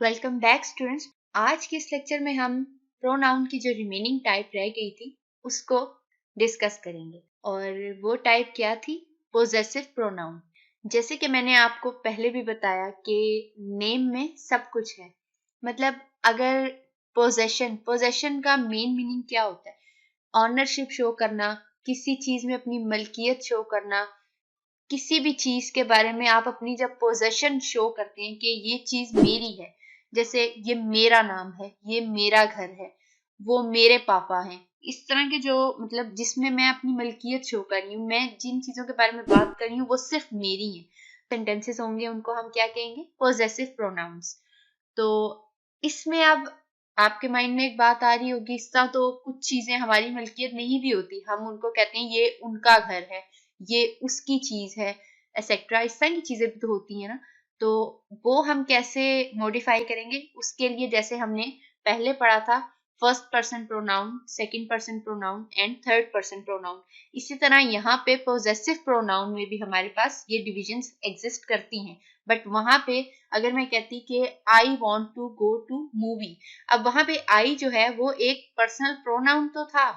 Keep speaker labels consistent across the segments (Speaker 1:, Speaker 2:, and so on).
Speaker 1: Welcome back students. आज के इस लेक्चर में हम प्रोनाउन की जो रिमेनिंग टाइप रह गई थी उसको डिस्कस करेंगे और वो टाइप क्या थी? Possessive pronoun. जैसे कि मैंने आपको पहले भी बताया कि नेम में सब कुछ है। मतलब अगर पोजेशन का मेन मीनिंग क्या होता है? ऑनरशिप शो करना, किसी चीज में अपनी मलकियत शो करना, किसी भी चीज के बारे में आप अपनी जब पोजेशन शो करते हैं कि ये चीज मेरी है, जैसे ये मेरा नाम है, ये मेरा घर है, वो मेरे पापा हैं, इस तरह के जो मतलब जिसमें मैं अपनी मलकियत शो कर रही हूँ, मैं जिन चीजों के बारे में बात कर रही हूँ वो सिर्फ मेरी है, सेंटेंसेस होंगे उनको हम क्या कहेंगे? Possessive pronouns. तो इसमें अब आपके माइंड में एक बात आ रही होगी, इस तरह तो कुछ चीजें हमारी मलकियत नहीं भी होती, हम उनको कहते हैं ये उनका घर है, ये उसकी चीज है, एक्सेट्रा, इस तरह की चीजें भी तो होती है ना। तो वो हम कैसे मॉडिफाई करेंगे? उसके लिए जैसे हमने पहले पढ़ा था, first person pronoun, second person pronoun and third person pronoun, इसी तरह यहाँ पे पोजेसिव प्रोनाउन में भी हमारे पास ये डिविजन्स एग्जिस्ट करती हैं। बट वहां पे अगर मैं कहती कि I want to go to movie, अब वहां पे आई जो है वो एक पर्सनल प्रोनाउन तो था,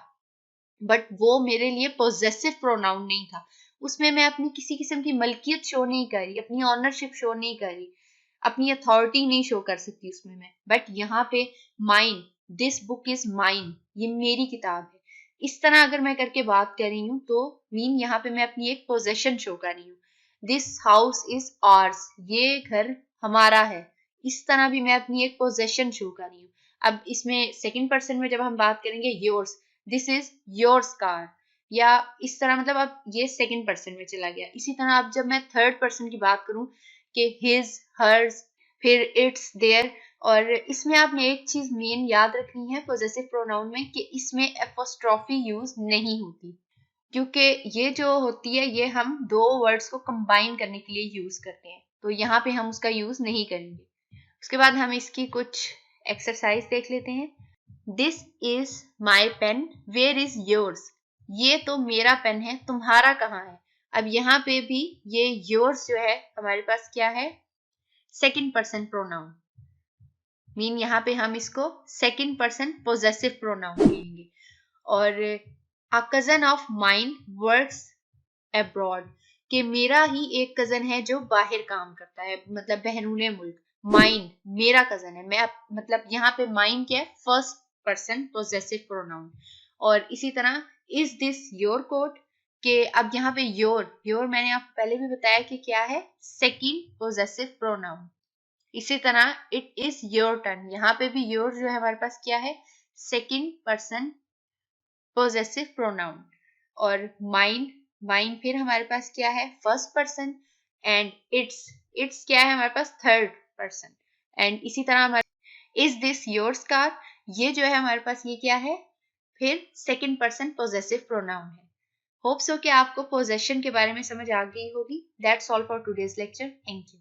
Speaker 1: बट वो मेरे लिए पोजेसिव प्रोनाउन नहीं था। उसमें मैं अपनी किसी किस्म की मलकियत शो नहीं कर रही, अपनी ऑनरशिप शो नहीं कर रही, अपनी अथॉरिटी नहीं शो कर सकती उसमें मैं। बट यहाँ पे mine, this book is mine, ये मेरी किताब है, इस तरह अगर मैं करके बात कर रही हूँ तो मीन यहाँ पे मैं अपनी एक पोजेशन शो कर रही हूँ। दिस हाउस इज आर्स, ये घर हमारा है, इस तरह भी मैं अपनी एक पोजेशन शो कर रही हूँ। अब इसमें सेकंड पर्सन में जब हम बात करेंगे yours, this is yours car, या इस तरह, मतलब अब ये सेकंड पर्सन में चला गया। इसी तरह अब जब मैं थर्ड पर्सन की बात करूं कि हिज, हर्स, फिर इट्स, देयर, और इसमें आपने एक चीज मेन याद रखनी है पोजेसिव प्रोनाउन में कि इसमें एपोस्ट्रॉफी यूज नहीं होती, क्योंकि ये जो होती है ये हम दो वर्ड्स को कंबाइन करने के लिए यूज करते हैं, तो यहाँ पे हम उसका यूज नहीं करेंगे। उसके बाद हम इसकी कुछ एक्सरसाइज देख लेते हैं। This is my pen, where is yours, ये तो मेरा पेन है, तुम्हारा कहाँ है? अब यहाँ पे भी ये योर्स जो है हमारे पास क्या है? सेकंड पर्सन प्रोनाउन, मीन यहाँ पे हम इसको सेकंड पर्सन पोजेसिव प्रोनाउन कहेंगे। और a cousin of mine works abroad, कि मेरा ही एक कजन है जो बाहर काम करता है, मतलब बहरूने मुल्क। माइन मेरा कजन है, मैं मतलब यहाँ पे माइन क्या है? First person possessive pronoun. और इसी तरह इज दिस योर कोट, के अब यहाँ पे योर मैंने आपको पहले भी बताया कि क्या है? Second possessive pronoun. इसी तरह इट इज योर टर्न, यहाँ पे भी योर जो है हमारे पास क्या है? Second person possessive pronoun. और माइन फिर हमारे पास क्या है? First person. एंड इट्स क्या है हमारे पास? Third person. एंड इसी तरह हमारे इज दिस योर्स कार, ये जो है हमारे पास ये क्या है? फिर सेकंड पर्सन पोजेसिव प्रोनाउन है। होप सो कि आपको पोजेशन के बारे में समझ आ गई होगी। That's all for today's lecture. Thank you.